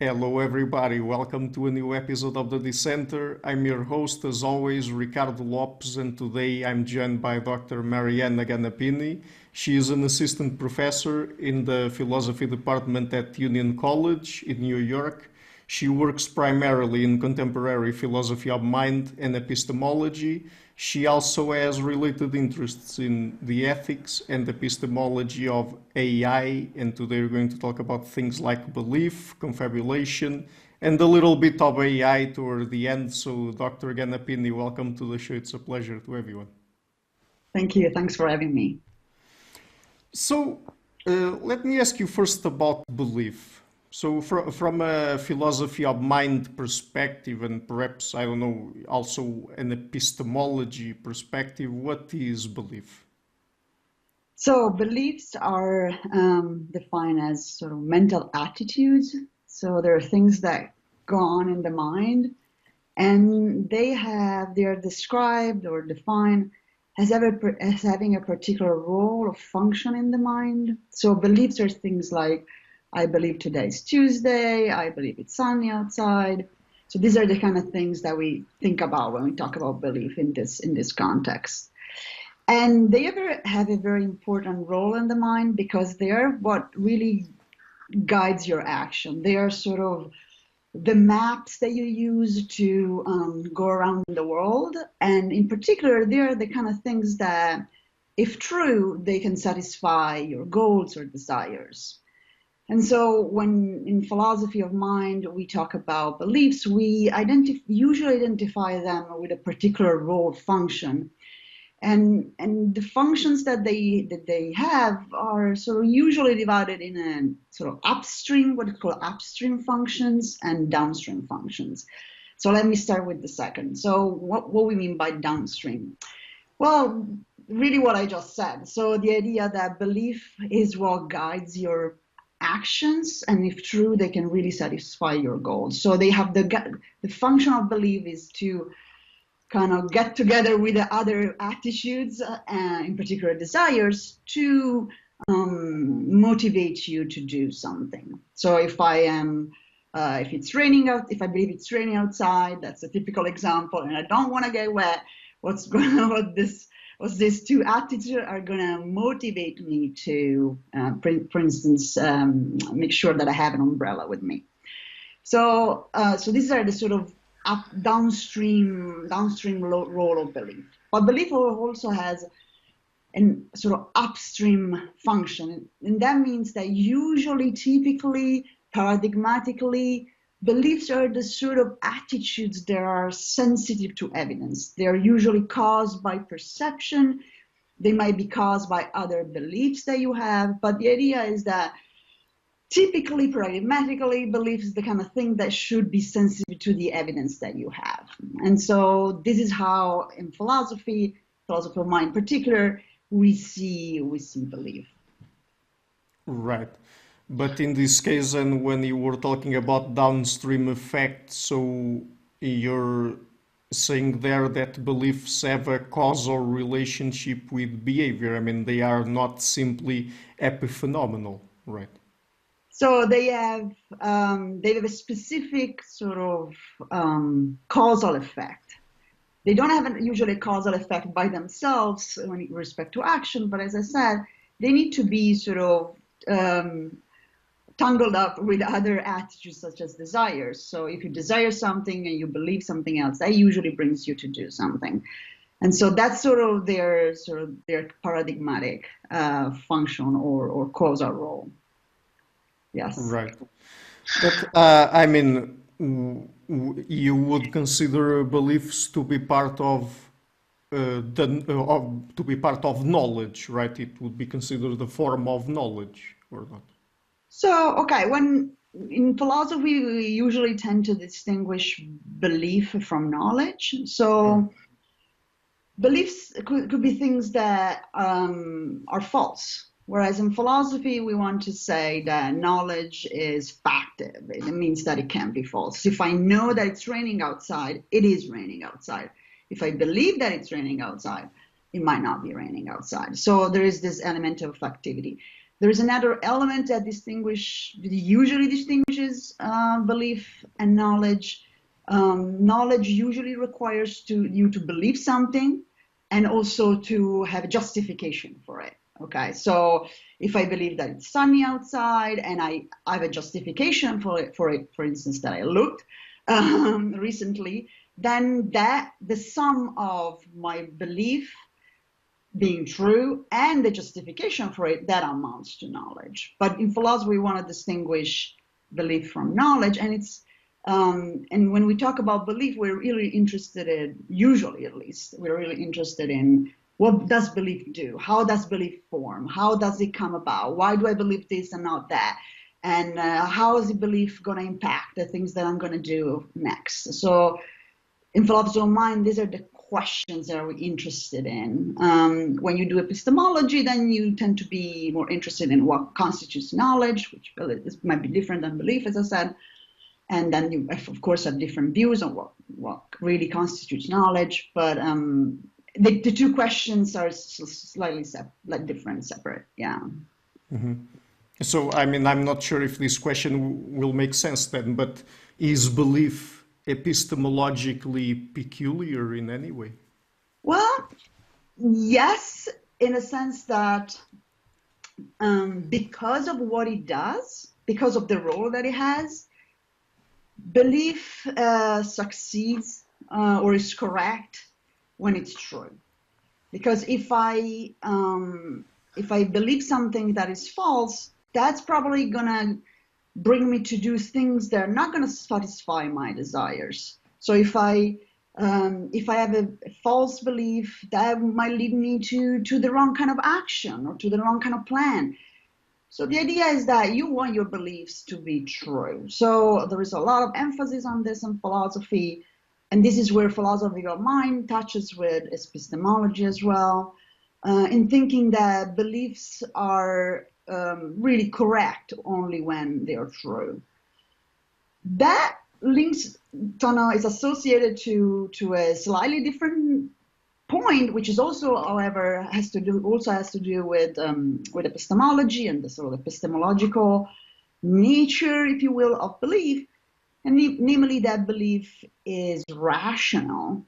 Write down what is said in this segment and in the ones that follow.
Hello, everybody. Welcome to a new episode of the Dissenter. I'm your host, as always, Ricardo Lopes, and today I'm joined by Dr. Marianna Ganapini. She is an assistant professor in the philosophy department at Union College in New York. She works primarily in contemporary philosophy of mind and epistemology. She also has related interests in the ethics and epistemology of AI, and today we're going to talk about things like belief, confabulation, and a little bit of AI toward the end. So, Dr. Ganapini, welcome to the show. It's a pleasure to have you on. Thank you. Thanks for having me. So, let me ask you first about belief. So, from a philosophy of mind perspective, and perhaps, I don't know, also an epistemology perspective, what is belief? So beliefs are defined as sort of mental attitudes. So there are things that go on in the mind, and they are described or defined as having a particular role or function in the mind. So beliefs are things like, I believe today's Tuesday, I believe it's sunny outside. So these are the kind of things that we think about when we talk about belief in this context. And they have a very important role in the mind because they are what really guides your action. They are sort of the maps that you use to go around the world. And in particular, they are the kind of things that, if true, they can satisfy your goals or desires. And so when in philosophy of mind we talk about beliefs, we usually identify them with a particular role function. And the functions that they have are sort of usually divided in a sort of upstream, what we call upstream functions, and downstream functions. So let me start with the second. So what we mean by downstream? Well, really what I just said. So the idea that belief is what guides your actions, and if true, they can really satisfy your goals. So they have the function of belief is to kind of get together with the other attitudes, in particular desires, to motivate you to do something. So if it's raining out, if I believe it's raining outside, that's a typical example, and I don't want to get wet, what's these two attitudes are going to motivate me to, for instance, make sure that I have an umbrella with me. So these are the sort of downstream role of belief. But belief also has a sort of upstream function, and that means that usually, typically, paradigmatically, beliefs are the sort of attitudes that are sensitive to evidence. They are usually caused by perception. They might be caused by other beliefs that you have, but the idea is that typically, pragmatically, belief is the kind of thing that should be sensitive to the evidence that you have. And so this is how, in philosophy of mind in particular, we see belief. Right. But in this case, and when you were talking about downstream effects, so you're saying there that beliefs have a causal relationship with behavior. I mean, they are not simply epiphenomenal, right? So they have a specific sort of causal effect. They don't have usually a causal effect by themselves when with respect to action, but as I said, they need to be sort of tangled up with other attitudes such as desires. So if you desire something and you believe something else, that usually brings you to do something. And so that's sort of their paradigmatic function or causal role. Yes. Right. But I mean, you would consider beliefs to be part of to be part of knowledge, right? It would be considered a form of knowledge, or not? So, okay, when in philosophy, we usually tend to distinguish belief from knowledge. So beliefs could be things that are false. Whereas in philosophy, we want to say that knowledge is factive. It means that it can't be false. If I know that it's raining outside, it is raining outside. If I believe that it's raining outside, it might not be raining outside. So there is this element of activity. There is another element that usually distinguishes belief and knowledge. Knowledge usually requires you to believe something and also to have a justification for it. Okay, so if I believe that it's sunny outside and I have a justification for it, for instance, that I looked recently, then the sum of my belief being true and the justification for it, that amounts to knowledge. But in philosophy, we want to distinguish belief from knowledge, and and when we talk about belief, we're really interested in, usually at least, we're really interested in what does belief do? How does belief form? How does it come about? Why do I believe this and not that? And how is the belief going to impact the things that I'm going to do next? So in philosophy of mind, these are the questions that we're interested in. When you do epistemology, then you tend to be more interested in what constitutes knowledge, which might be different than belief, as I said. And then you, of course, have different views on what really constitutes knowledge. But the two questions are slightly different, separate. Yeah. Mm-hmm. So, I mean, I'm not sure if this question will make sense then, but is belief epistemologically peculiar in any way? Well, yes, in a sense that because of what it does, because of the role that it has, belief succeeds or is correct when it's true. Because if I believe something that is false, that's probably gonna bring me to do things that are not gonna satisfy my desires. So if I have a false belief, that might lead me to the wrong kind of action or to the wrong kind of plan. So the idea is that you want your beliefs to be true. So there is a lot of emphasis on this in philosophy, and this is where philosophy of mind touches with epistemology as well, in thinking that beliefs are really correct only when they are true. That links, Tono, is associated to a slightly different point, which is also, however, has to do with epistemology and the sort of epistemological nature, if you will, of belief, and namely that belief is rational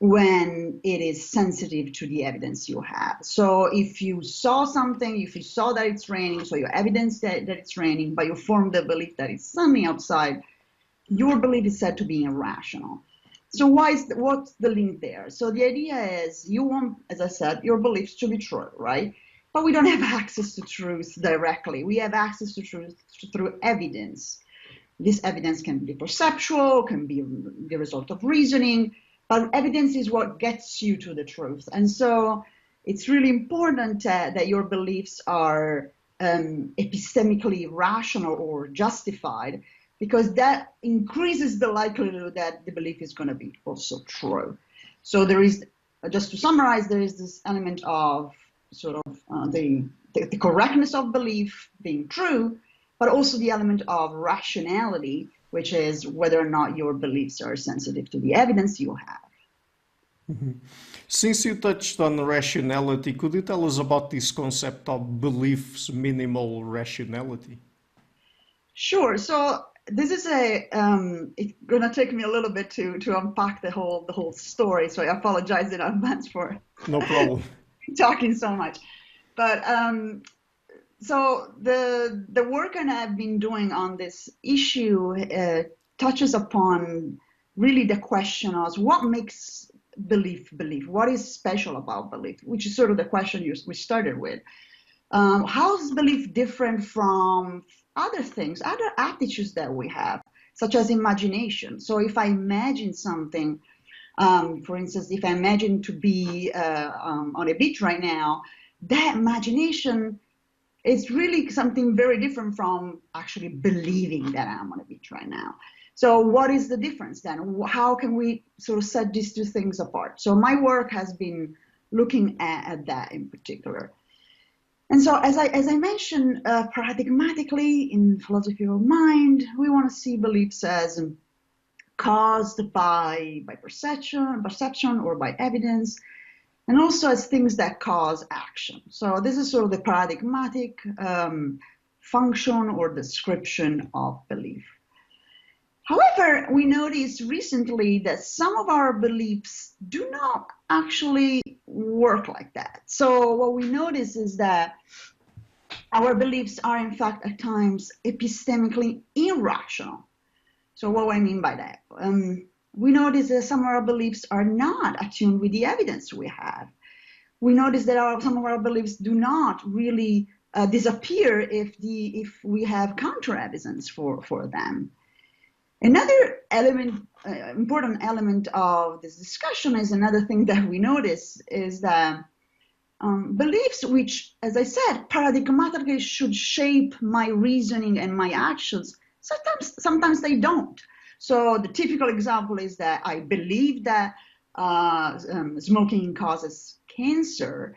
when it is sensitive to the evidence you have. So if you saw something, if you saw that it's raining, so you evidence that it's raining, but you formed the belief that it's sunny outside, your belief is said to be irrational. So what's the link there? So the idea is you want, as I said, your beliefs to be true, right? But we don't have access to truth directly. We have access to truth through evidence. This evidence can be perceptual, can be the result of reasoning, but evidence is what gets you to the truth. And so it's really important that your beliefs are epistemically rational or justified, because that increases the likelihood that the belief is going to be also true. So there is, just to summarize, there is this element of sort of the correctness of belief being true, but also the element of rationality, which is whether or not your beliefs are sensitive to the evidence you have. Mm-hmm. Since you touched on rationality, could you tell us about this concept of belief's minimal rationality? Sure. So this is it's gonna take me a little bit to unpack the whole story. So I apologize in advance for no problem talking so much. But so the work that I've been doing on this issue touches upon really the question of what makes belief. What is special about belief? Which is sort of the question we started with. How is belief different from other things, other attitudes that we have, such as imagination? So if I imagine something, for instance, if I imagine to be on a beach right now, that imagination is really something very different from actually believing that I'm on a beach right now. So what is the difference then? How can we sort of set these two things apart? So my work has been looking at that in particular. And so, as I mentioned, paradigmatically in philosophy of mind, we want to see beliefs as caused by perception or by evidence. and also as things that cause action. So this is sort of the paradigmatic function or description of belief. However, we noticed recently that some of our beliefs do not actually work like that. So what we notice is that our beliefs are in fact at times epistemically irrational. So what do I mean by that? We notice that some of our beliefs are not attuned with the evidence we have. We notice that some of our beliefs do not really disappear if we have counter evidence for them. Another element, important element of this discussion is another thing that we notice is that beliefs which, as I said, paradigmatically should shape my reasoning and my actions, sometimes they don't. So the typical example is that I believe that smoking causes cancer,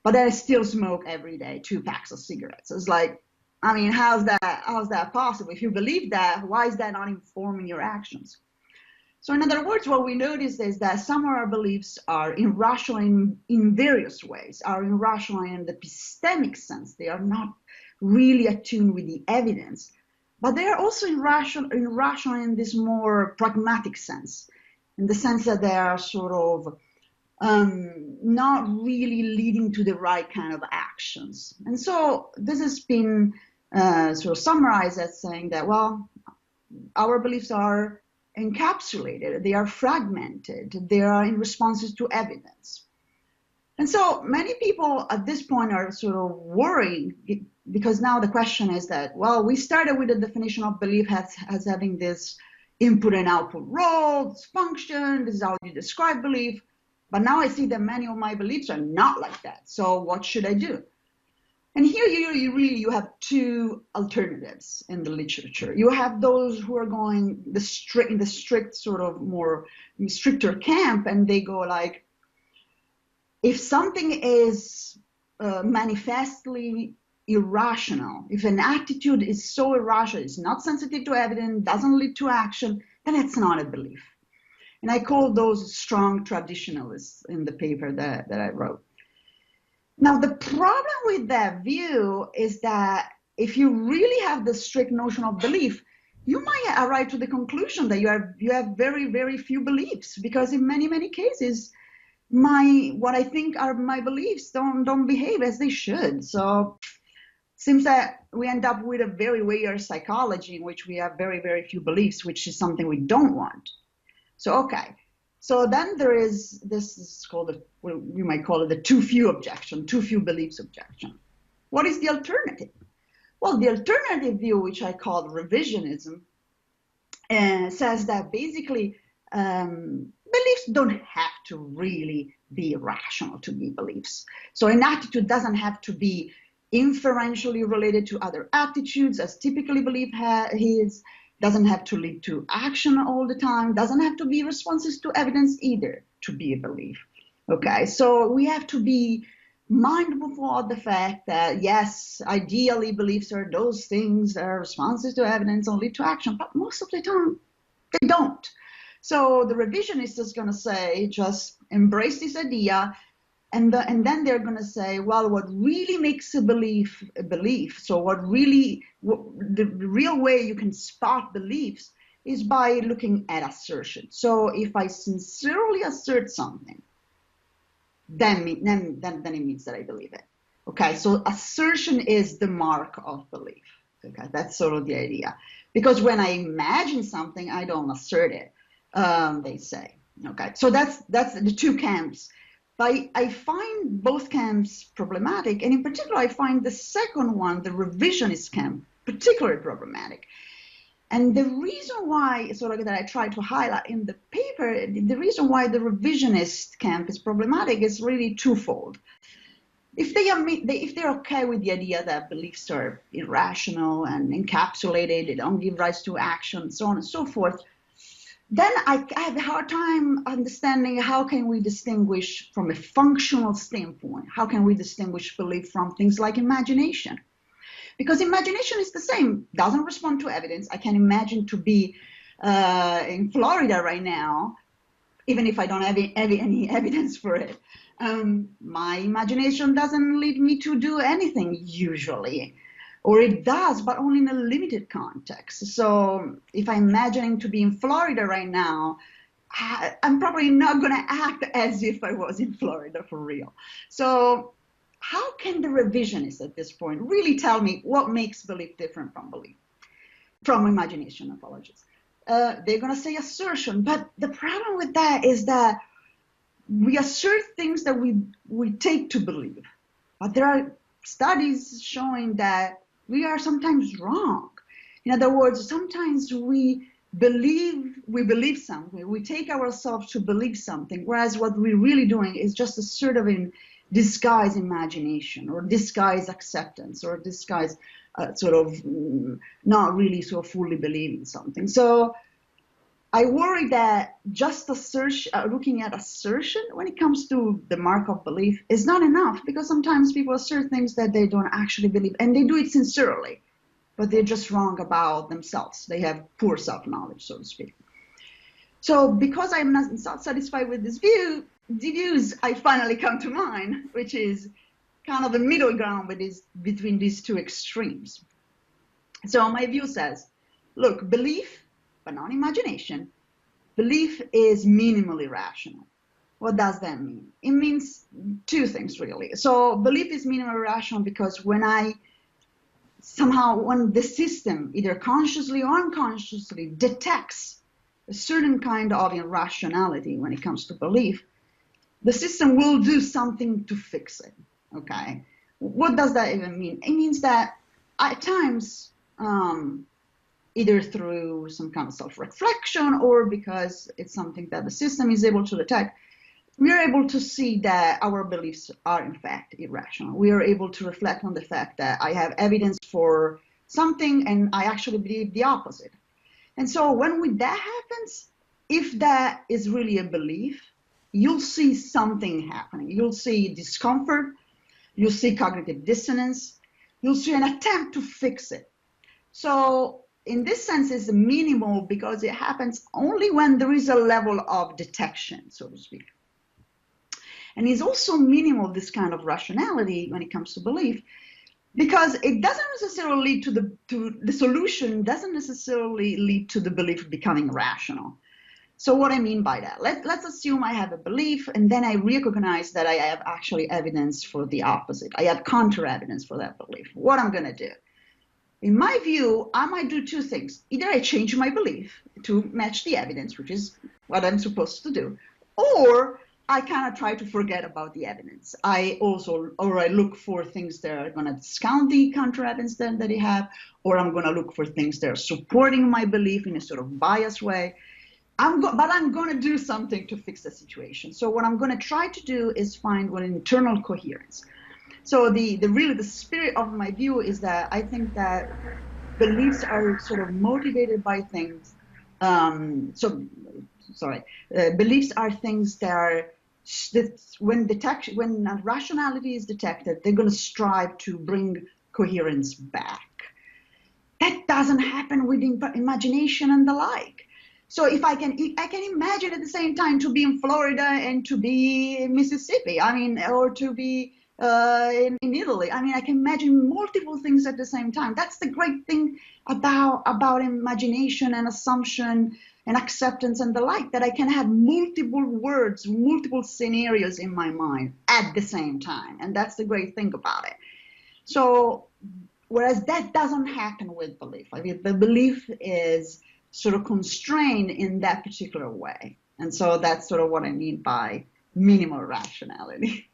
but I still smoke every day 2 packs of cigarettes. It's like, I mean, how's that possible? If you believe that, why is that not informing your actions? So in other words, what we notice is that some of our beliefs are irrational in various ways, are irrational in the epistemic sense. They are not really attuned with the evidence, but they are also irrational in this more pragmatic sense, in the sense that they are sort of not really leading to the right kind of actions. And so this has been sort of summarized as saying that, well, our beliefs are encapsulated, they are fragmented, they are in responses to evidence. And so many people at this point are sort of worried because now the question is that, well, we started with the definition of belief as having this input and output role, this function, this is how you describe belief. But now I see that many of my beliefs are not like that. So what should I do? And here you have 2 alternatives in the literature. You have those who are going in the strict sort of more stricter camp, and they go like, if something is manifestly irrational, if an attitude is so irrational, it's not sensitive to evidence, doesn't lead to action, then it's not a belief. And I call those strong traditionalists in the paper that I wrote. Now, the problem with that view is that if you really have the strict notion of belief, you might arrive to the conclusion that you have very, very few beliefs, because in many, many cases, what I think are my beliefs don't behave as they should. So it seems that we end up with a very weird psychology in which we have very, very few beliefs, which is something we don't want. So, okay. So then there is, this is called, you might call it the too few objection, too few beliefs objection. What is the alternative? Well, the alternative view, which I call revisionism, says that basically beliefs don't have to really be rational to be beliefs. So an attitude doesn't have to be inferentially related to other attitudes, as typically belief is. Doesn't have to lead to action all the time, doesn't have to be responses to evidence either to be a belief. Okay, so we have to be mindful of the fact that, yes, ideally beliefs are those things that are responses to evidence and lead to action, but most of the time they don't. So the revisionist is going to say, just embrace this idea, and then they're going to say, well, what really makes a belief, so the real way you can spot beliefs is by looking at assertion. So if I sincerely assert something, then it means that I believe it. Okay, so assertion is the mark of belief. Okay, that's sort of the idea. Because when I imagine something, I don't assert it, they say. Okay, so that's the 2 camps. I find both camps problematic, and in particular, I find the second one, the revisionist camp, particularly problematic. And the reason why, sort of that I try to highlight in the paper, the reason why the revisionist camp is problematic is really twofold. If they're okay with the idea that beliefs are irrational and encapsulated, they don't give rise to action, so on and so forth, then I have a hard time understanding how can we distinguish from a functional standpoint, how can we distinguish belief from things like imagination? Because imagination is the same, doesn't respond to evidence. I can imagine to be in Florida right now, even if I don't have any evidence for it. My imagination doesn't lead me to do anything usually, or it does, but only in a limited context. So if I'm imagining to be in Florida right now, I'm probably not going to act as if I was in Florida for real. So how can the revisionists at this point really tell me what makes belief different from imagination? Apologies. They're going to say assertion, but the problem with that is that we assert things that we take to believe, but there are studies showing that we are sometimes wrong. In other words, sometimes we believe something, we take ourselves to believe something, whereas what we're really doing is just a sort of in disguise imagination or disguise acceptance or disguise not really so fully believing something. So I worry that just looking at assertion when it comes to the mark of belief is not enough, because sometimes people assert things that they don't actually believe, and they do it sincerely, but they're just wrong about themselves. They have poor self-knowledge, so to speak. So because I'm not satisfied with this view, the views I finally come to mind, which is kind of the middle ground between these two extremes. So my view says, look, belief, but not imagination, belief is minimally rational. What does that mean? It means two things, really. So belief is minimally rational because when the system, either consciously or unconsciously, detects a certain kind of irrationality when it comes to belief, the system will do something to fix it, okay? What does that even mean? It means that at times, either through some kind of self-reflection or because it's something that the system is able to detect, we are able to see that our beliefs are in fact irrational. We are able to reflect on the fact that I have evidence for something and I actually believe the opposite. And so when that happens, if that is really a belief, you'll see something happening. You'll see discomfort, you'll see cognitive dissonance, you'll see an attempt to fix it. So in this sense, it's minimal because it happens only when there is a level of detection, so to speak. And it's also minimal, this kind of rationality when it comes to belief, because it doesn't necessarily lead to the solution doesn't necessarily lead to the belief becoming rational. So what I mean by that, let's assume I have a belief and then I recognize that I have actually evidence for the opposite. I have counter evidence for that belief. What I'm going to do? In my view, I might do two things. Either I change my belief to match the evidence, which is what I'm supposed to do, or I kind of try to forget about the evidence. I look for things that are going to discount the counter evidence that I have, or I'm going to look for things that are supporting my belief in a sort of biased way. But I'm going to do something to fix the situation. So what I'm going to try to do is find an internal coherence. So the spirit of my view is that I think that beliefs are sort of motivated by things. Beliefs are things that when rationality is detected, they're going to strive to bring coherence back. That doesn't happen with imagination and the like. So if I can imagine at the same time to be in Florida and to be in Mississippi, or to be in Italy. I can imagine multiple things at the same time. That's the great thing about imagination and assumption and acceptance and the like, that I can have multiple words, multiple scenarios in my mind at the same time. And that's the great thing about it. So, whereas that doesn't happen with belief. The belief is sort of constrained in that particular way. And so that's sort of what I mean by minimal rationality.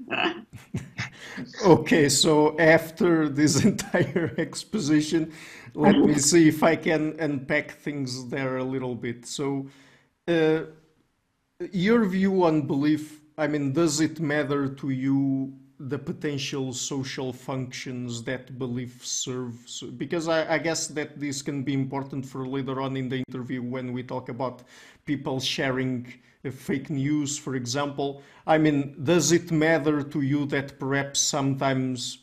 Okay, so after this entire exposition, let me see if I can unpack things there a little bit. So, your view on belief, does it matter to you the potential social functions that belief serves? Because I guess that this can be important for later on in the interview when we talk about people sharing fake news, for example. Does it matter to you that perhaps sometimes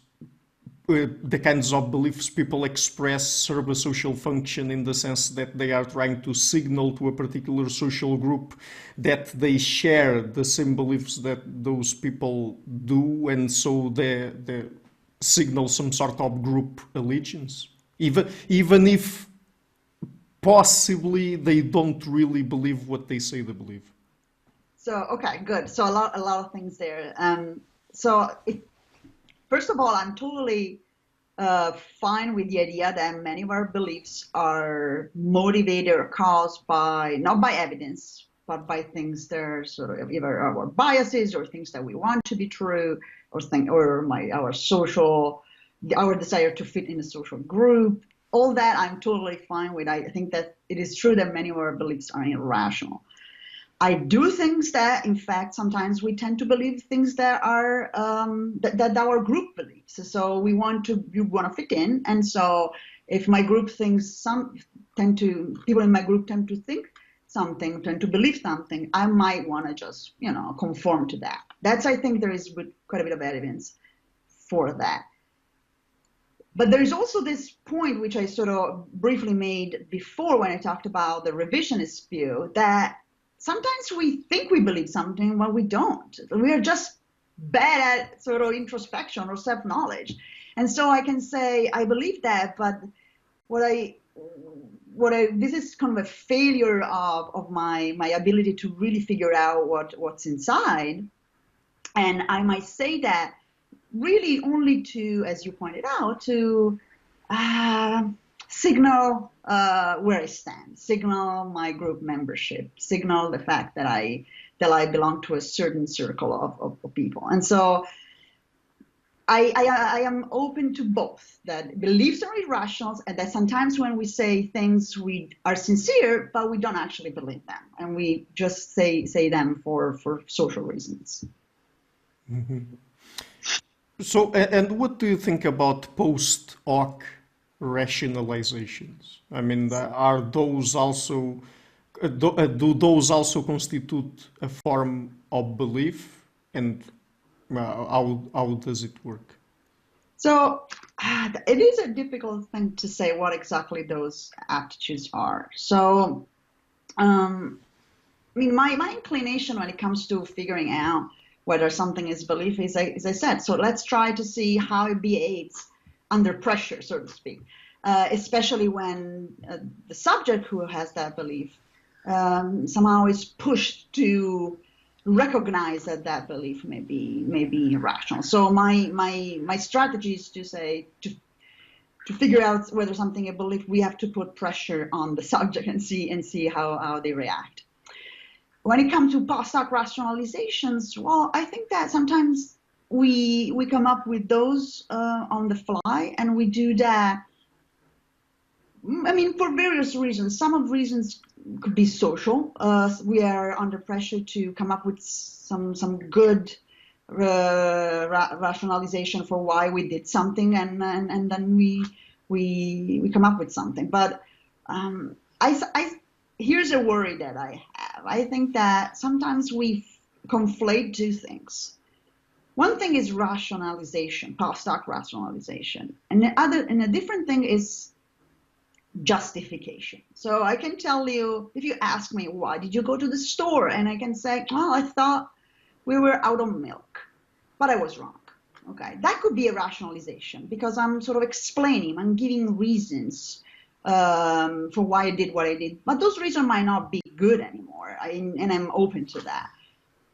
the kinds of beliefs people express serve a social function in the sense that they are trying to signal to a particular social group that they share the same beliefs that those people do, and so they signal some sort of group allegiance, even if possibly they don't really believe what they say they believe. So, okay, good. So a lot of things there. First of all, I'm totally fine with the idea that many of our beliefs are motivated or caused by, not by evidence, but by things that are sort of either our biases or things that we want to be true, or our desire to fit in a social group. All that I'm totally fine with. I think that it is true that many of our beliefs are irrational. I do think that, in fact, sometimes we tend to believe things that are that our group believes. So we want to fit in, and so if my group thinks people in my group tend to think something, tend to believe something, I might want to just conform to that. I think there is quite a bit of evidence for that. But there is also this point which I sort of briefly made before when I talked about the revisionist view, that sometimes we think we believe something, but we don't. We are just bad at sort of introspection or self-knowledge. And so I can say, I believe that, but this is kind of a failure of my ability to really figure out what's inside. And I might say that really only to, as you pointed out, to signal where I stand, signal my group membership, signal the fact that I belong to a certain circle of people. And so I am open to both, that beliefs are irrational, and that sometimes when we say things, we are sincere, but we don't actually believe them, and we just say them for social reasons. Mm-hmm. So, and what do you think about post-hoc rationalizations? I mean, are those also, do those also constitute a form of belief? And how does it work? So it is a difficult thing to say what exactly those aptitudes are. So, I mean, my inclination when it comes to figuring out whether something is belief is, as I said, so let's try to see how it behaves under pressure, so to speak, especially when the subject who has that belief somehow is pushed to recognize that belief may be irrational. So my strategy is to say, to figure out whether something is a belief, we have to put pressure on the subject and see how they react. When it comes to post-hoc rationalizations, well, I think that sometimes we come up with those on the fly, and we do that, I mean, for various reasons. Some of the reasons could be social. We are under pressure to come up with some good rationalization for why we did something, and then we come up with something. But here's a worry that I have. I think that sometimes we conflate two things. One thing is rationalization, post-hoc rationalization, and a different thing is justification. So I can tell you, if you ask me, why did you go to the store? And I can say, well, I thought we were out of milk, but I was wrong. Okay, that could be a rationalization because I'm sort of explaining, I'm giving reasons for why I did what I did, but those reasons might not be good anymore, and I'm open to that.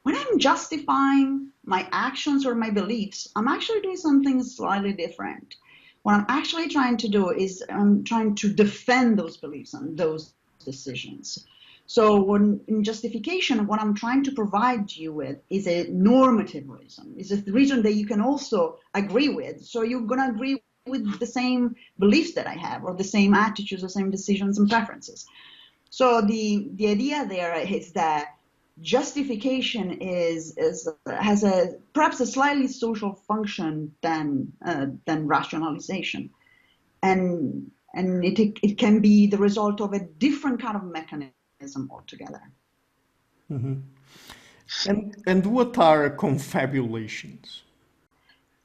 When I'm justifying my actions or my beliefs, I'm actually doing something slightly different. What I'm actually trying to do is I'm trying to defend those beliefs and those decisions. So in justification, what I'm trying to provide you with is a normative reason. It's a reason that you can also agree with. So you're going to agree with the same beliefs that I have, or the same attitudes, the same decisions and preferences. So the idea there is that justification has perhaps a slightly social function than rationalization, and it can be the result of a different kind of mechanism altogether. Mm-hmm. And what are confabulations?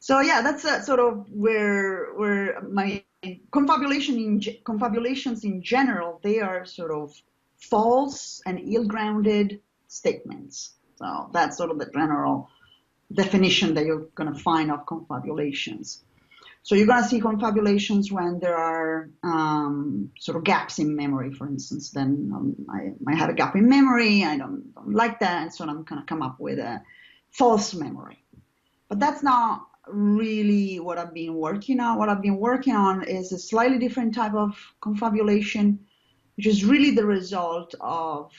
So yeah, that's sort of where my confabulations in general, they are sort of false and ill-grounded statements. So that's sort of the general definition that you're going to find of confabulations. So you're going to see confabulations when there are sort of gaps in memory, for instance. Then I might have a gap in memory, I don't like that, and so I'm going to come up with a false memory. But that's not really what I've been working on. What I've been working on is a slightly different type of confabulation, which is really the result of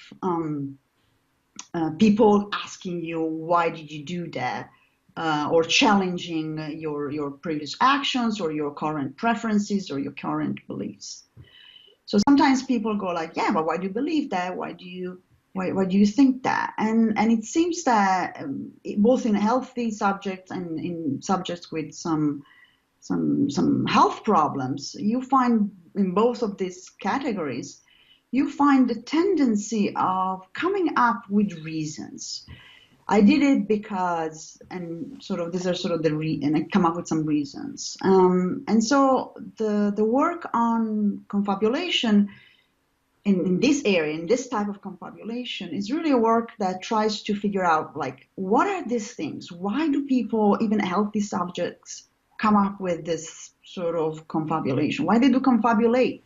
people asking you, why did you do that? Or challenging your previous actions or your current preferences or your current beliefs. So sometimes people go like, yeah, but why do you believe that? Why do you think that? And it seems that both in healthy subjects and in subjects with some health problems, you find in both of these categories, you find the tendency of coming up with reasons. I did it because, and sort of these are sort of and I come up with some reasons. And so the work on confabulation in this area, in this type of confabulation, is really a work that tries to figure out, like, what are these things? Why do people, even healthy subjects, come up with this sort of confabulation? Why they do confabulate?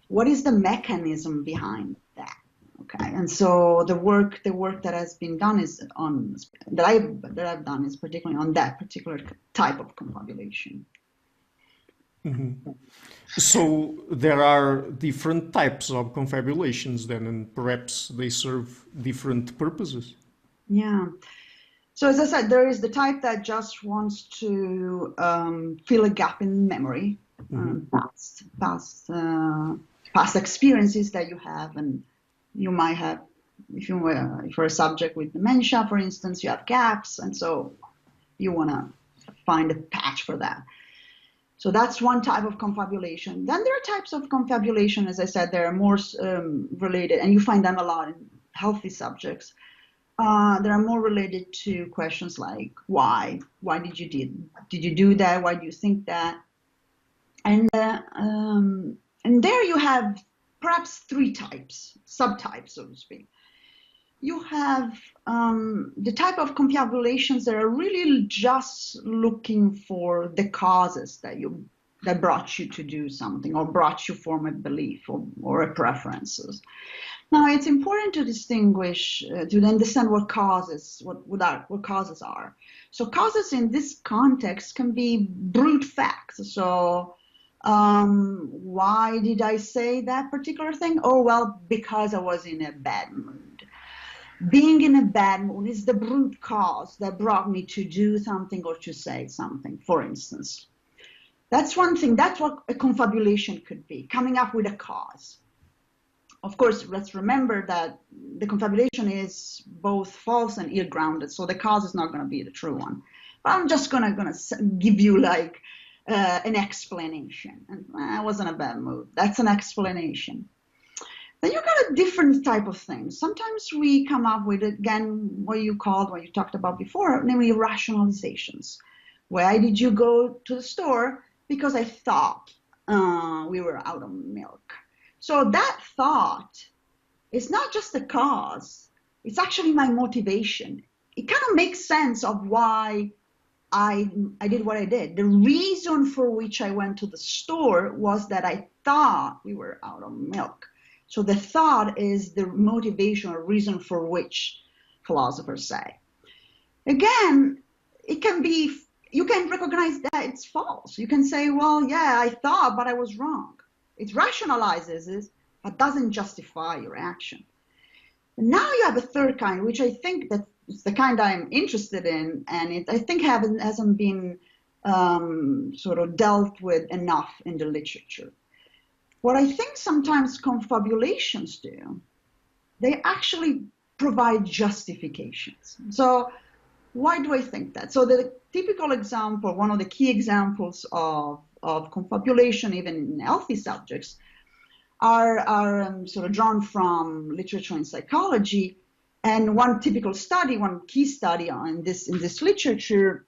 What is the mechanism behind that? Okay, and so the work that has been done is on that I've done is particularly on that particular type of confabulation. Mm-hmm. So there are different types of confabulations then, and perhaps they serve different purposes. Yeah. So as I said, there is the type that just wants to fill a gap in memory, past experiences that you have, and you might have, if you're a subject with dementia, for instance, you have gaps, and so you want to find a patch for that. So that's one type of confabulation. Then there are types of confabulation, as I said, they are more related, and you find them a lot in healthy subjects. That are more related to questions like why did you do that? Why do you think that? And there you have perhaps three types, subtypes, so to speak. You have the type of confabulations that are really just looking for the causes that brought you to do something, or brought you form a belief or a preferences. Now, it's important to distinguish, to understand what causes are. So causes in this context can be brute facts. So why did I say that particular thing? Oh, well, because I was in a bad mood. Being in a bad mood is the brute cause that brought me to do something or to say something, for instance. That's one thing. That's what a confabulation could be, coming up with a cause. Of course, let's remember that the confabulation is both false and ill-grounded, so the cause is not going to be the true one. But I'm just going to give you like an explanation. And I was in a bad mood. That's an explanation. Then you got a different type of thing. Sometimes we come up with, again, what you talked about before, namely rationalizations. Why did you go to the store? Because I thought we were out of milk. So that thought is not just the cause, it's actually my motivation. It kind of makes sense of why I did what I did. The reason for which I went to the store was that I thought we were out of milk. So the thought is the motivation or reason for which philosophers say. Again, it can be, you can recognize that it's false. You can say, well, yeah, I thought, but I was wrong. It rationalizes it, but doesn't justify your action. And now you have a third kind, which I think that is the kind I'm interested in, and it I think hasn't been sort of dealt with enough in the literature. What I think sometimes confabulations do, they actually provide justifications. So why do I think that? So the typical example, one of the key examples of confabulation, even in healthy subjects, are sort of drawn from literature in psychology. And one typical study, one key study in this literature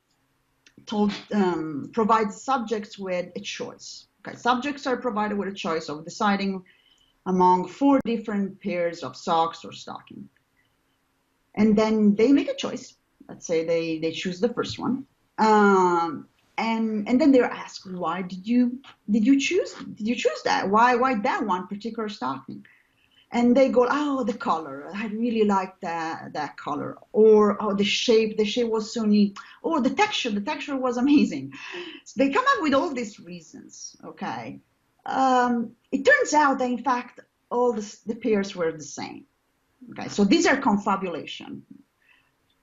provides subjects with a choice. Okay, subjects are provided with a choice of deciding among 4 different pairs of socks or stocking. And then they make a choice. Let's say they choose the first one. And then they're asked, why did you choose that? Why that one particular stocking? And they go, oh, the color, I really like that color. Or, oh, the shape was so neat. Or the texture was amazing. So they come up with all these reasons, okay? It turns out that, in fact, all the pairs were the same. Okay, so these are confabulation.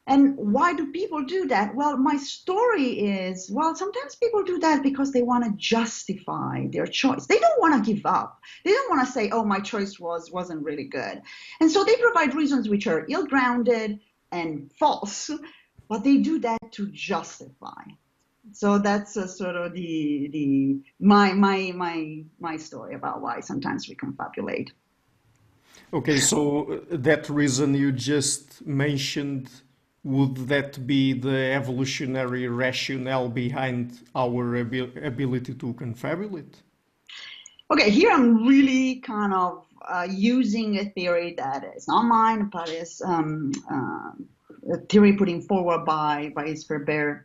And why do people do that? Well, my story is, well, sometimes people do that because they want to justify their choice. They don't want to give up. They don't want to say, oh, my choice wasn't really good. And so they provide reasons which are ill-grounded and false, but they do that to justify. So that's sort of my story about why sometimes we confabulate. Okay, so that reason you just mentioned, would that be the evolutionary rationale behind our ability to confabulate? Okay, here I'm really kind of using a theory that is not mine, but is a theory putting forward by Sperber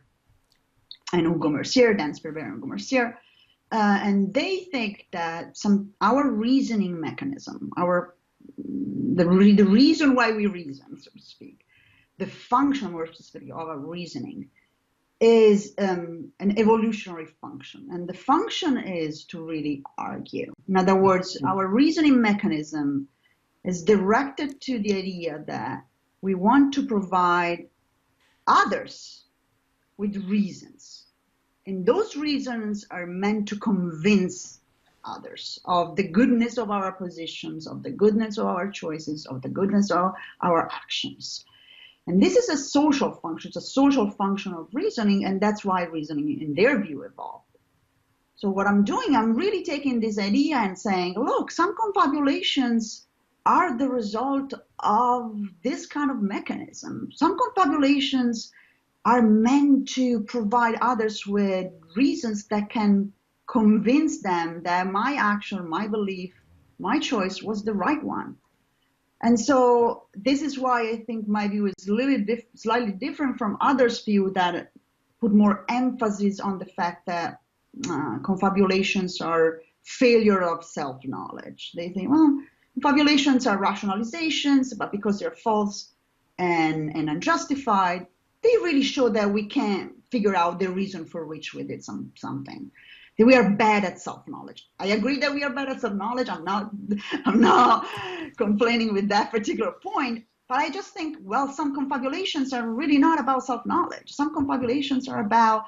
and Hugo Mercier, Dan Sperber and Hugo Mercier. And they think that our reasoning mechanism, the reason why we reason, so to speak, the function, more specifically, of our reasoning is an evolutionary function. And the function is to really argue. In other words, our reasoning mechanism is directed to the idea that we want to provide others with reasons. And those reasons are meant to convince others of the goodness of our positions, of the goodness of our choices, of the goodness of our actions. And this is a social function. It's a social function of reasoning, and that's why reasoning, in their view, evolved. So what I'm doing, I'm really taking this idea and saying, look, some confabulations are the result of this kind of mechanism. Some confabulations are meant to provide others with reasons that can convince them that my action, my belief, my choice was the right one. And so this is why I think my view is a little bit slightly different from others' view that put more emphasis on the fact that confabulations are failure of self-knowledge. They think, well, confabulations are rationalizations, but because they're false and unjustified, they really show that we can't figure out the reason for which we did something. That we are bad at self-knowledge. I agree that we are bad at self-knowledge. I'm not complaining with that particular point, but I just think, well, some confabulations are really not about self-knowledge. Some confabulations are about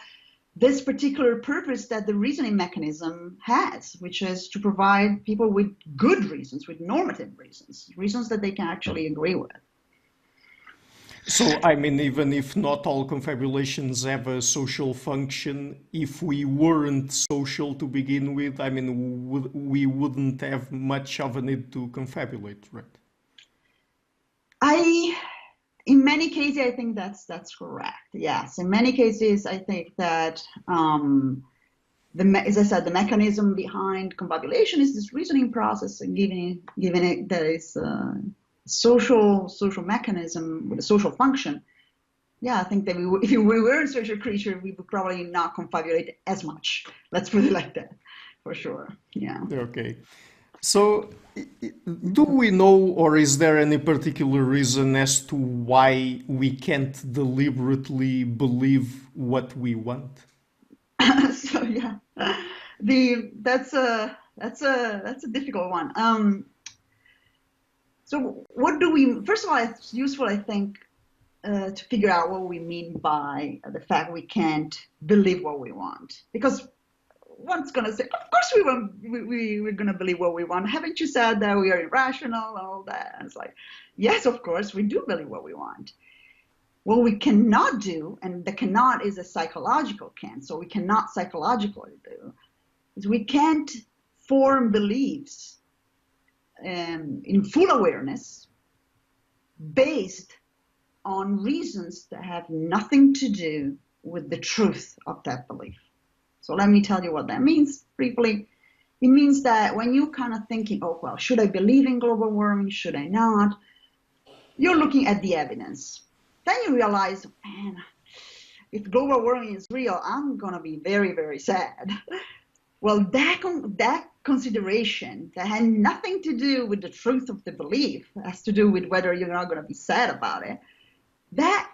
this particular purpose that the reasoning mechanism has, which is to provide people with good reasons, with normative reasons, reasons that they can actually agree with. So, I mean, even if not all confabulations have a social function, if we weren't social to begin with, I mean, we wouldn't have much of a need to confabulate, right? In many cases, I think that's correct. Yes, in many cases, I think that, as I said, the mechanism behind confabulation is this reasoning process, and given it that is social mechanism with a social function. Yeah, I think that if we were a social creature, we would probably not confabulate as much. Let's put it like that, for sure. Yeah. Okay. So, do we know, or is there any particular reason as to why we can't deliberately believe what we want? So yeah, that's a difficult one. So what do we? First of all, it's useful, I think, to figure out what we mean by the fact we can't believe what we want, because one's going to say, of course we're going to believe what we want. Haven't you said that we are irrational and all that? And it's like, yes, of course, we do believe what we want. What we cannot do, and the cannot is a psychological can't, so we cannot psychologically do, is we can't form beliefs in full awareness based on reasons that have nothing to do with the truth of that belief. So let me tell you what that means briefly. It means that when you kind of thinking, oh, well, should I believe in global warming? Should I not? You're looking at the evidence. Then you realize, man, if global warming is real, I'm going to be very, very sad. Well, that consideration that had nothing to do with the truth of the belief, has to do with whether you're not going to be sad about it, that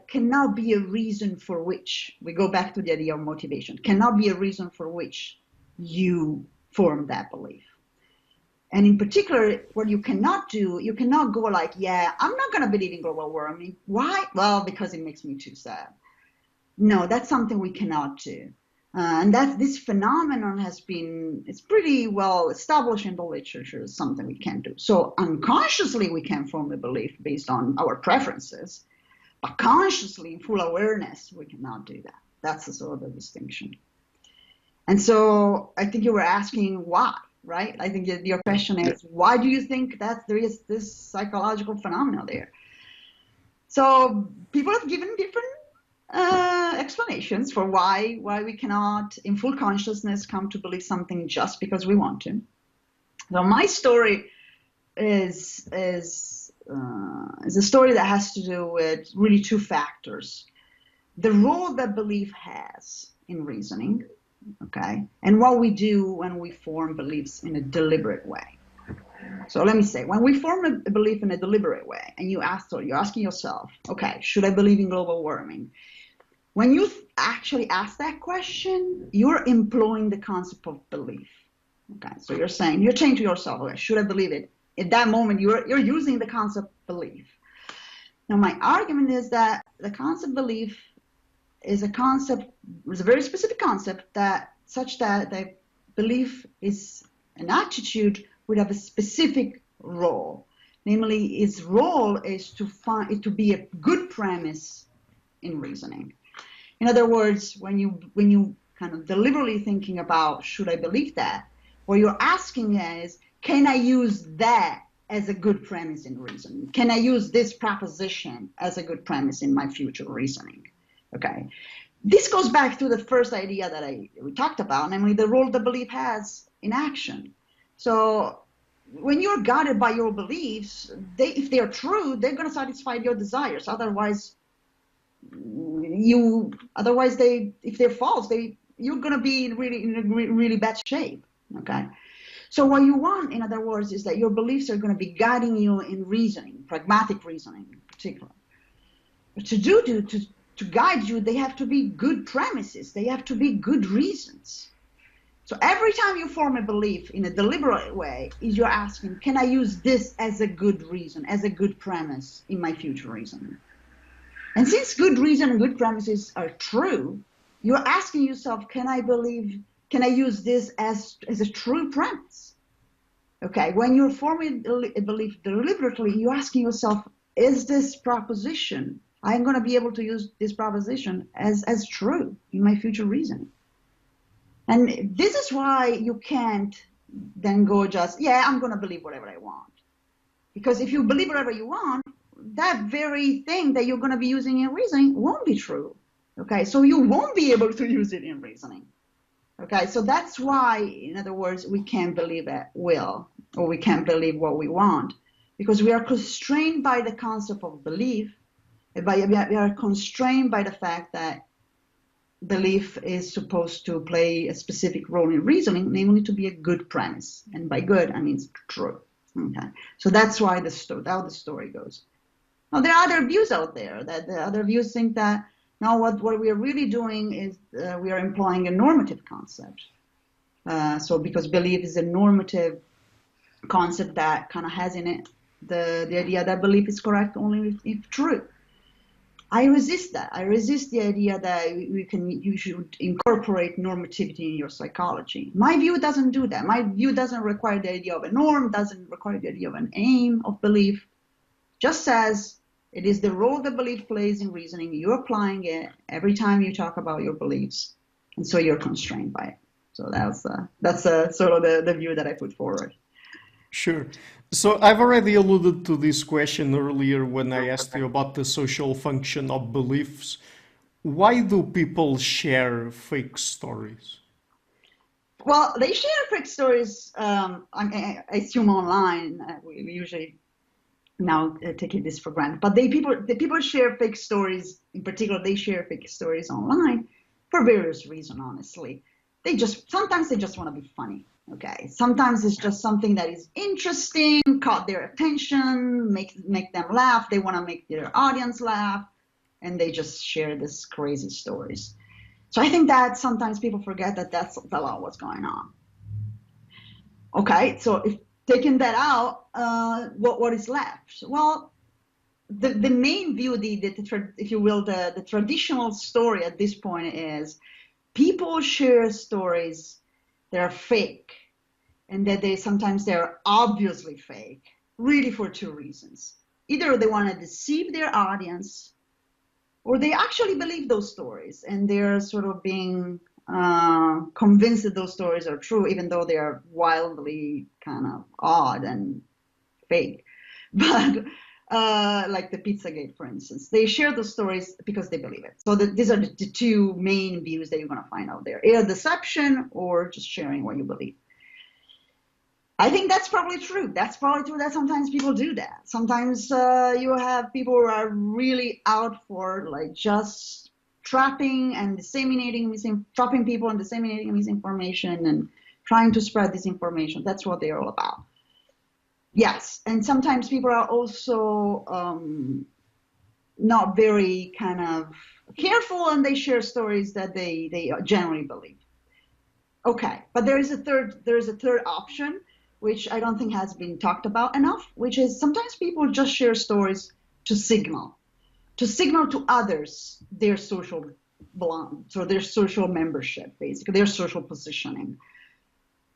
cannot be a reason for which, we go back to the idea of motivation, cannot be a reason for which you form that belief. And in particular, what you cannot do, you cannot go like, yeah, I'm not going to believe in global warming. Why? Well, because it makes me too sad. No, that's something we cannot do. And that this phenomenon it's pretty well established in the literature as something we can't do. So unconsciously, we can form a belief based on our preferences, but consciously, in full awareness, we cannot do that. That's the sort of the distinction. And so I think you were asking why, right? I think your question is, why do you think that there is this psychological phenomenon there? So people have given different explanations for why we cannot, in full consciousness, come to believe something just because we want to. So my story is a story that has to do with really two factors: the role that belief has in reasoning, okay, and what we do when we form beliefs in a deliberate way. So let me say, when we form a belief in a deliberate way, and you're asking yourself, okay, should I believe in global warming? When you actually ask that question, you're employing the concept of belief. Okay, so you're saying to yourself, okay, should I believe it? At that moment, you're using the concept belief. Now, my argument is that the concept belief is a very specific concept that the belief is an attitude would have a specific role. Namely, its role is to be a good premise in reasoning. In other words, when you kind of deliberately thinking about should I believe that, what you're asking is, can I use that as a good premise in reasoning? Can I use this proposition as a good premise in my future reasoning? Okay. This goes back to the first idea that we talked about, namely the role the belief has in action. So when you're guided by your beliefs, if they're true, they're going to satisfy your desires. If they're false, you're going to be in really bad shape. Okay. So what you want, in other words, is that your beliefs are going to be guiding you in reasoning, pragmatic reasoning in particular. But to guide you, they have to be good premises. They have to be good reasons. So every time you form a belief in a deliberate way, you're asking, can I use this as a good reason, as a good premise in my future reasoning? And since good reason and good premises are true, you're asking yourself, can I use this as a true premise? Okay, when you're forming a belief deliberately, you're asking yourself, is this proposition, I'm going to be able to use this proposition as true in my future reasoning? And this is why you can't then go just, yeah, I'm going to believe whatever I want. Because if you believe whatever you want, that very thing that you're going to be using in reasoning won't be true. Okay, so you won't be able to use it in reasoning. Okay, so that's why, in other words, we can't believe at will, or we can't believe what we want, because we are constrained by the concept of belief. We are constrained by the fact that belief is supposed to play a specific role in reasoning, namely to be a good premise. And by good, I mean true. Okay, so that's why how the story goes. Now, there are other views out there. That the other views think that now what we are really doing is we are employing a normative concept. So because belief is a normative concept that kind of has in it the idea that belief is correct only if true. I resist that. I resist the idea that you should incorporate normativity in your psychology. My view doesn't do that. My view doesn't require the idea of a norm, doesn't require the idea of an aim of belief. Just says it is the role that belief plays in reasoning. You're applying it every time you talk about your beliefs, and so you're constrained by it. So that's sort of the view that I put forward. Sure. So I've already alluded to this question earlier when I asked you about the social function of beliefs. Why do people share fake stories? Well, they share fake stories, I assume online. We usually now taking this for granted, but the people share fake stories. In particular, they share fake stories online for various reasons. Honestly, sometimes they just want to be funny. Okay, sometimes it's just something that is interesting, caught their attention, make them laugh. They want to make their audience laugh, and they just share these crazy stories. So I think that sometimes people forget that that's a lot what's going on. Okay, so if taking that out, what is left? Well, the main view, if you will, the traditional story at this point is people share stories that are fake, and that sometimes they're obviously fake, really for two reasons. Either they want to deceive their audience, or they actually believe those stories, and they're sort of being convinced that those stories are true, even though they are wildly kind of odd and fake. But like the Pizzagate, for instance, they share those stories because they believe it. So these are the two main views that you're going to find out there: either deception or just sharing what you believe. I think that's probably true. That's probably true that sometimes people do that. Sometimes you have people who are really out for like just trapping and trapping people and disseminating misinformation and trying to spread disinformation. That's what they're all about. Yes, and sometimes people are also not very kind of careful, and they share stories that they generally believe. Okay, but there is a third option, which I don't think has been talked about enough, which is sometimes people just share stories to signal to others their social belong, so their social membership, basically their social positioning.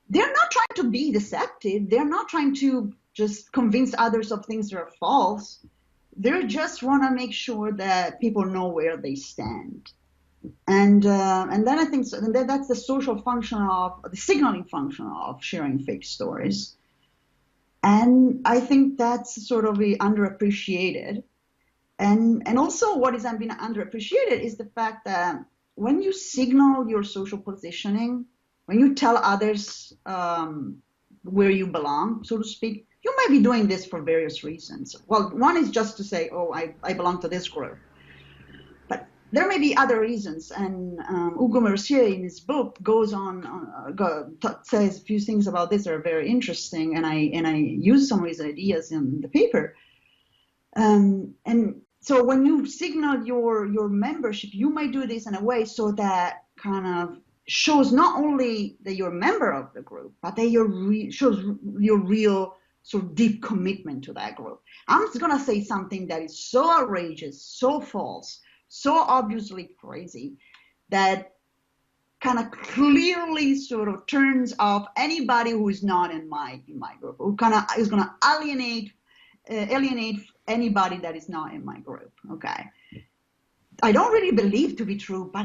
They're not trying to be deceptive. They're not trying to just convince others of things that are false. They just want to make sure that people know where they stand. And then I think that's the social function of the signaling function of sharing fake stories. And I think that's sort of underappreciated. And also what is being underappreciated is the fact that when you signal your social positioning, when you tell others where you belong, so to speak, you might be doing this for various reasons. Well, one is just to say, oh, I belong to this group. But there may be other reasons. And Hugo Mercier in his book goes on, says a few things about this that are very interesting. And I use some of his ideas in the paper. And so when you signal your membership, you might do this in a way so that kind of shows not only that you're a member of the group, but that shows your real sort of deep commitment to that group. I'm just going to say something that is so outrageous, so false, so obviously crazy, that kind of clearly sort of turns off anybody who is not in my group, who kind of is going to alienate anybody that is not in my group. Okay, I don't really believe to be true, but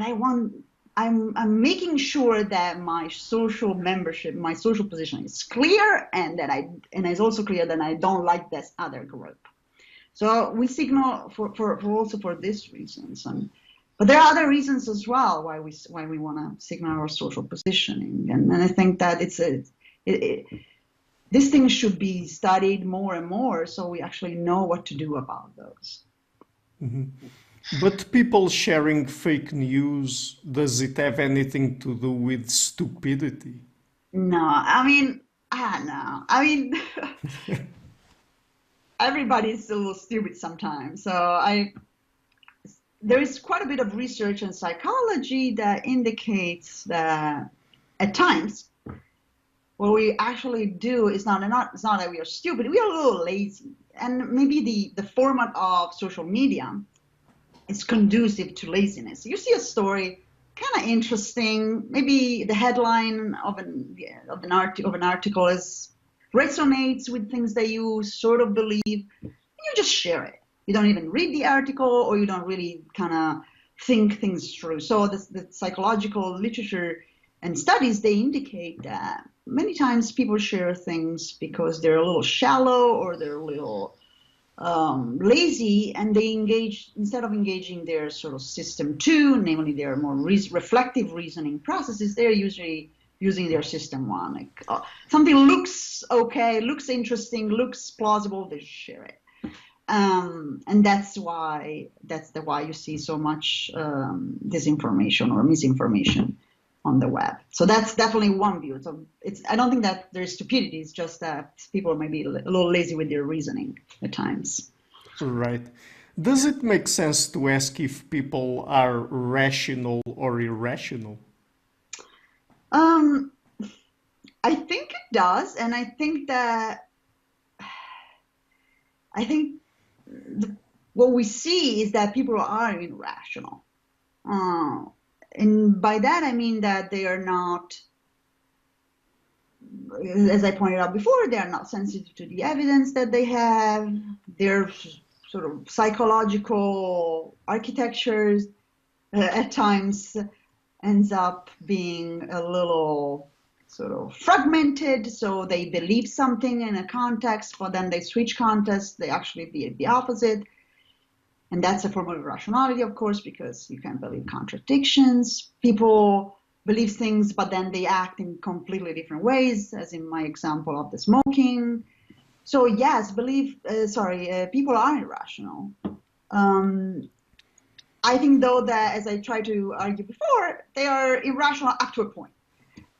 I'm making sure that my social membership, my social position is clear, and it's also clear that I don't like this other group. So we signal for also for these reasons, but there are other reasons as well why we want to signal our social positioning, and I think that these things should be studied more and more, so we actually know what to do about those. Mm-hmm. But people sharing fake news, does it have anything to do with stupidity? No, I mean, no. I mean, everybody's a little stupid sometimes. So there is quite a bit of research in psychology that indicates that at times what we actually do is not that we are stupid. We are a little lazy, and maybe the format of social media is conducive to laziness. You see a story, kind of interesting. Maybe the headline of an article resonates with things that you sort of believe. And you just share it. You don't even read the article, or you don't really kind of think things through. So the psychological literature and studies, they indicate that many times people share things because they're a little shallow, or they're a little lazy, and they engage, instead of engaging their sort of system two, namely their more reflective reasoning processes, they're usually using their system one. Like, something looks okay, looks interesting, looks plausible, they share it. And that's why you see so much disinformation or misinformation on the web. So that's definitely one view. So I don't think that there's stupidity. It's just that people may be a little lazy with their reasoning at times. Right. Does it make sense to ask if people are rational or irrational? I think it does, and I think what we see is that people are irrational. And by that I mean that they are not, as I pointed out before, they are not sensitive to the evidence that they have. Their sort of psychological architectures at times ends up being a little sort of fragmented, so they believe something in a context, but then they switch context, they actually believe the opposite. And that's a form of irrationality, of course, because you can't believe contradictions. People believe things, but then they act in completely different ways, as in my example of the smoking. So yes, people are irrational. I think, though, that, as I tried to argue before, they are irrational up to a point.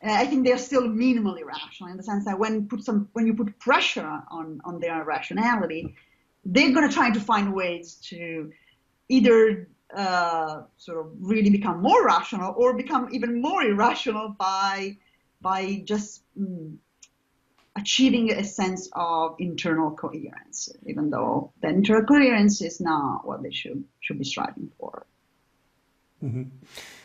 I think they're still minimally rational, in the sense that when you put pressure on their rationality, they're going to try to find ways to either sort of really become more rational or become even more irrational by just achieving a sense of internal coherence, even though the internal coherence is not what they should be striving for. Mm-hmm.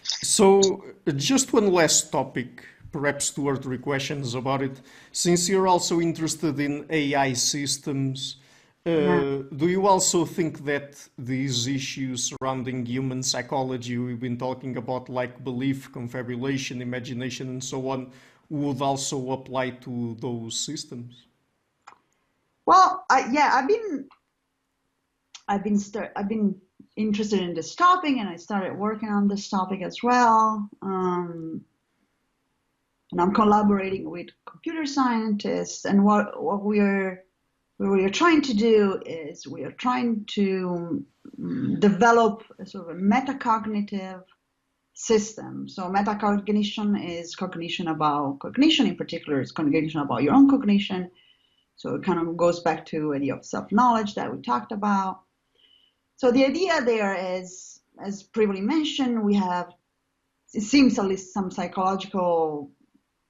So just one last topic, perhaps 2 or 3 questions about it. Since you're also interested in AI systems, do you also think that these issues surrounding human psychology we've been talking about, like belief, confabulation, imagination, and so on, would also apply to those systems? Well, I've been interested in this topic, and I started working on this topic as well. And I'm collaborating with computer scientists, and what we are trying to do is we are trying to develop a sort of a metacognitive system. So metacognition is cognition about cognition. In particular, it's cognition about your own cognition. So it kind of goes back to the idea of self-knowledge that we talked about. So the idea there is, as previously mentioned, it seems at least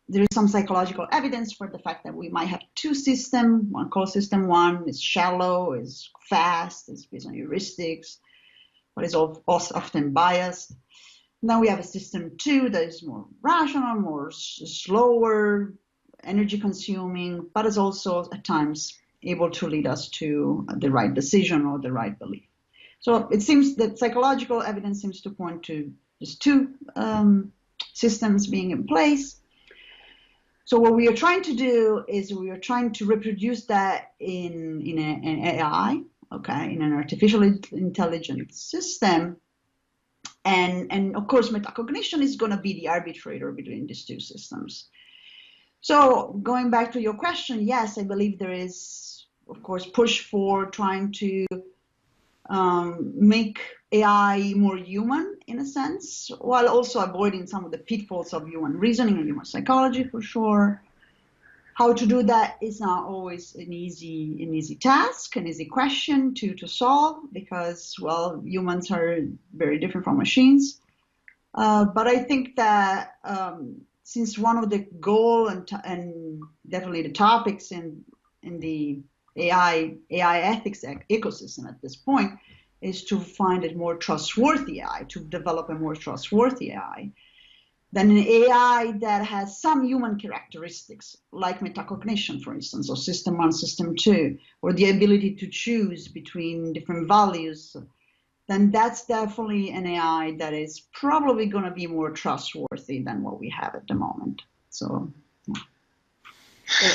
there is some psychological evidence for the fact that we might have 2 systems. One called system 1 is shallow, is fast, is based on heuristics, but is also often biased. And then we have a system 2 that is more rational, more slower, energy consuming, but is also at times able to lead us to the right decision or the right belief. So it seems that psychological evidence seems to point to these 2 systems being in place. So what we are trying to do is we are trying to reproduce that in an AI, okay, in an artificial intelligence system. And of course, metacognition is going to be the arbitrator between these 2 systems. So going back to your question, yes, I believe there is, of course, push for trying to make AI more human in a sense, while also avoiding some of the pitfalls of human reasoning and human psychology, for sure. How to do that is not always an easy task, an easy question to solve, because, well, humans are very different from machines. But I think that since one of the goal and definitely the topics in the AI ethics ecosystem at this point is to find a more trustworthy AI, to develop a more trustworthy AI, than an AI that has some human characteristics, like metacognition, for instance, or system 1, system 2, or the ability to choose between different values, then that's definitely an AI that is probably going to be more trustworthy than what we have at the moment. So,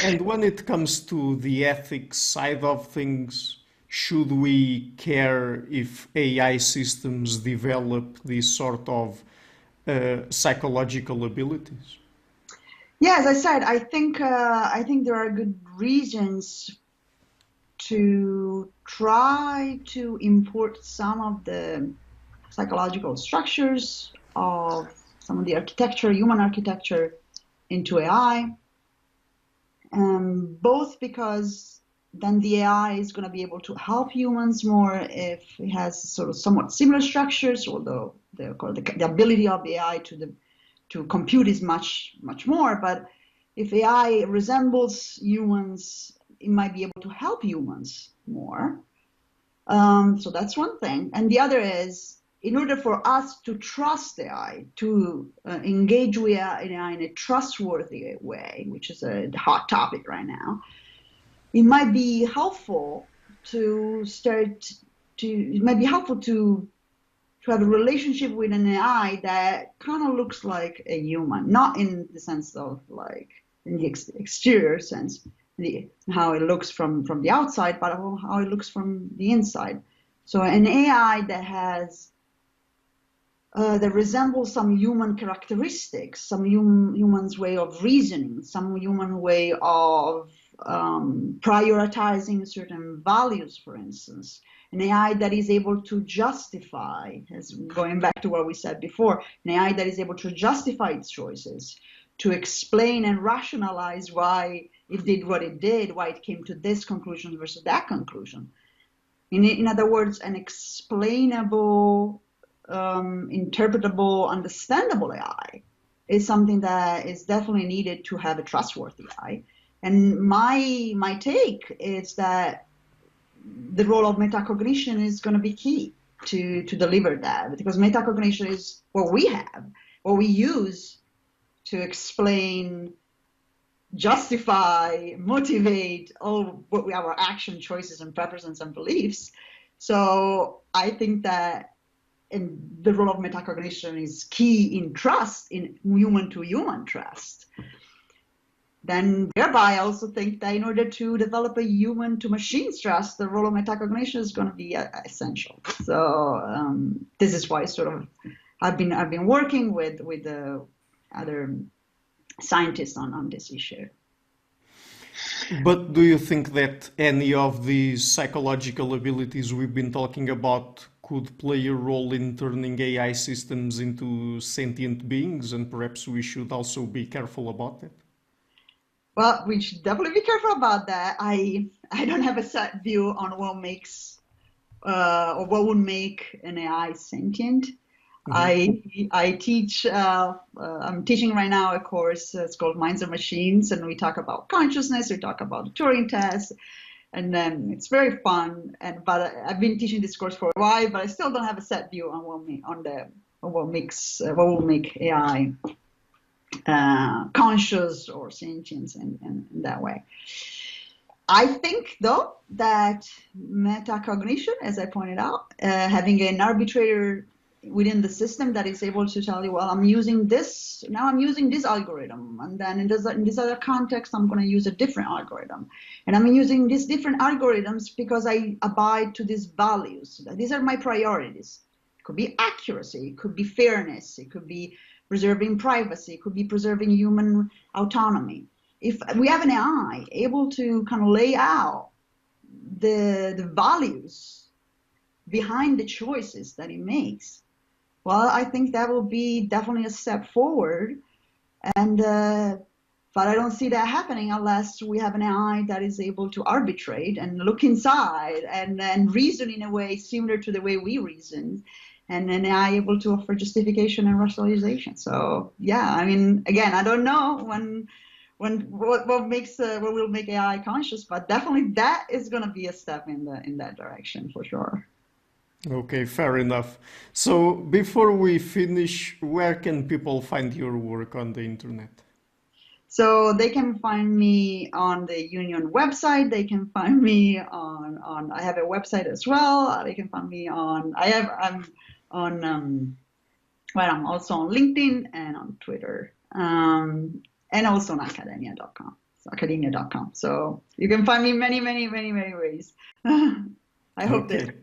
And when it comes to the ethics side of things, should we care if AI systems develop these sort of psychological abilities? Yeah, as I said, I think there are good reasons to try to import some of the psychological structures of some of the architecture, human architecture, into AI, both because then the AI is going to be able to help humans more if it has sort of somewhat similar structures, although the ability of the AI to compute is much more. But if AI resembles humans, it might be able to help humans more. So that's one thing. And the other is, in order for us to trust AI, to engage with AI in a trustworthy way, which is a hot topic right now, it might be helpful to have a relationship with an AI that kind of looks like a human, not in the sense of like in the exterior sense, how it looks from the outside, but how it looks from the inside. So an AI that resembles some human characteristics, some human's way of reasoning, some human way of prioritizing certain values, for instance. An AI that is able to justify, as going back to what we said before, an AI that is able to justify its choices, to explain and rationalize why it did what it did, why it came to this conclusion versus that conclusion. In other words, an explainable, interpretable, understandable AI is something that is definitely needed to have a trustworthy AI. And my take is that the role of metacognition is going to be key to deliver that, because metacognition is what we use to explain, justify, motivate all what our action, choices, and preferences and beliefs. So I think that the role of metacognition is key in trust, in human-to-human trust. Then thereby I also think that in order to develop a human-to-machine trust, the role of metacognition is going to be essential. So this is why sort of I've been working with the other scientists on this issue. But do you think that any of these psychological abilities we've been talking about could play a role in turning AI systems into sentient beings, and perhaps we should also be careful about that? Well, we should definitely be careful about that. I don't have a set view on what makes or what would make an AI sentient. I teach, I'm teaching right now a course, it's called Minds and Machines, and we talk about consciousness, we talk about the Turing test, and then it's very fun. But I've been teaching this course for a while, but I still don't have a set view on what will make AI conscious or sentient in that way. I think, though, that metacognition, as I pointed out, having an arbitrator within the system that is able to tell you, well, I'm using this algorithm, and then in this other context, I'm going to use a different algorithm. And I'm using these different algorithms because I abide to these values. These are my priorities. It could be accuracy, it could be fairness, it could be preserving privacy, it could be preserving human autonomy. If we have an AI able to kind of lay out the values behind the choices that it makes, well, I think that will be definitely a step forward. And but I don't see that happening unless we have an AI that is able to arbitrate and look inside and reason in a way similar to the way we reason, and an AI able to offer justification and rationalization. So yeah, I mean, again, I don't know what will make AI conscious, but definitely that is going to be a step in that direction for sure. Okay, fair enough. So before we finish, where can people find your work on the internet? So they can find me on the Union website. They can find me on I have a website as well. They can find me on I'm also on LinkedIn and on Twitter, and also on academia.com. So academia.com. So you can find me many ways. I hope they. Okay.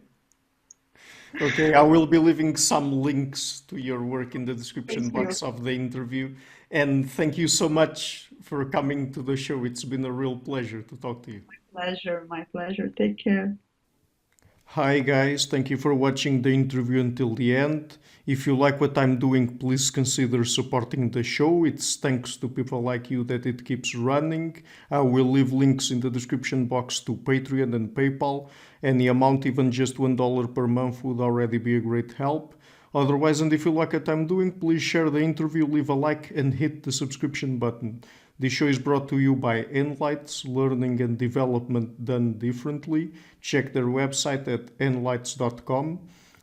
Okay, I will be leaving some links to your work in the description Please feel box of the interview. And thank you so much for coming to the show. It's been a real pleasure to talk to you. pleasure. My pleasure. Take care. Hi guys, thank you for watching the interview until the end. If you like what I'm doing, please consider supporting the show. It's thanks to people like you that it keeps running. I will leave links in the description box to Patreon and PayPal. Any amount, even just $1 per month, would already be a great help. Otherwise, and if you like what I'm doing, please share the interview, leave a like, and hit the subscription button. This show is brought to you by Enlights, learning and development done differently. Check their website at enlights.com.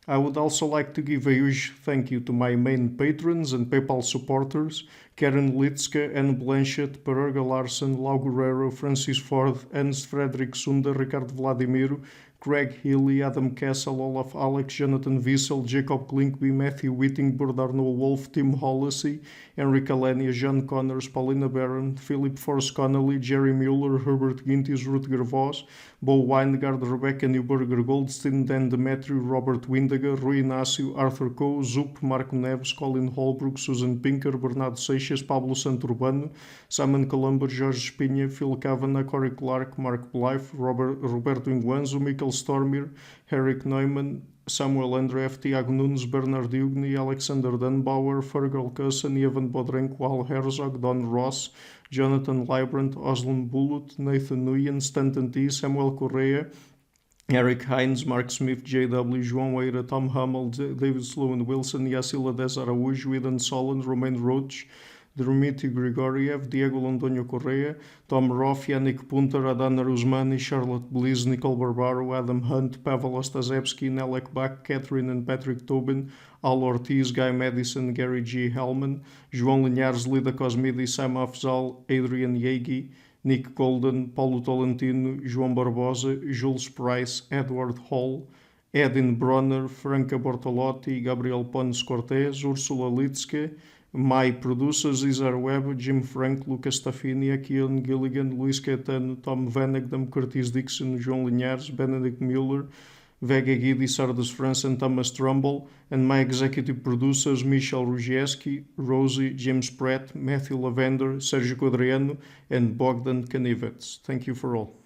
I would also like to give a huge thank you to my main patrons and PayPal supporters, Karen Litska, Anne Blanchett, Parerga Larsen, Lau Guerrero, Francis Ford, Ernst Frederick Sunda, Ricardo Vladimiro, Craig Healy, Adam Kessel, Olaf Alex, Jonathan Wiesel, Jacob Klinkby, Matthew Whitting, Arnold Wolf, Tim Hollacy, Enrique Alenia, John Connors, Paulina Barron, Philip Force Connolly, Jerry Mueller, Herbert Gintis, Rutger Voss, Bo Weingard, Rebecca Newberger Goldstein, Dan Demetrio, Robert Windiger, Rui Inácio, Arthur Coe, Zup, Marco Neves, Colin Holbrook, Susan Pinker, Bernardo Seixas, Pablo Santurbano, Simon Colombo, Jorge Espinha, Phil Kavanagh, Corey Clark, Mark Blythe, Roberto Inguanzo, Michael Stormir, Eric Neumann, Samuel Andreff, Tiago Nunes, Bernard Hugni, Alexander Dunbauer, Fergal Cusson, Evan Bodrenko, Al Herzog, Don Ross, Jonathan Librand, Oslan Bullitt, Nathan Nguyen, Stanton T, Samuel Correa, Eric Hines, Mark Smith, J.W., João Eira, Tom Hummel, David Sloan Wilson, Yacila Des Araújo, Eden Solon, Romain Roach, Dmitry Grigoriev, Diego Londoño Correa, Tom Roth, Yannick Punter, Adana Rusmani, Charlotte Bliss, Nicole Barbaro, Adam Hunt, Pavel Ostaszewski, Nelek Bach, Catherine and Patrick Tobin, Al Ortiz, Guy Madison, Gary G. Hellman, João Linhares, Lida Cosmidis, Sam Afzal, Adrian Yegi, Nick Golden, Paulo Tolentino, João Barbosa, Jules Price, Edward Hall, Edin Bronner, Franca Bortolotti, Gabriel Pons Cortez, Ursula Litske, my producers Isar Webb, Jim Frank, Lucas Staffini, Keon Gilligan, Luís Caetano, Tom Vanegdam, Curtis Dixon, João Linhares, Benedict Mueller, Vega Guidi, Sardas France, and Thomas Trumbull, and my executive producers Michel Rugieski, Rosie, James Pratt, Matthew Lavender, Sergio Quadriano, and Bogdan Kanivets. Thank you for all.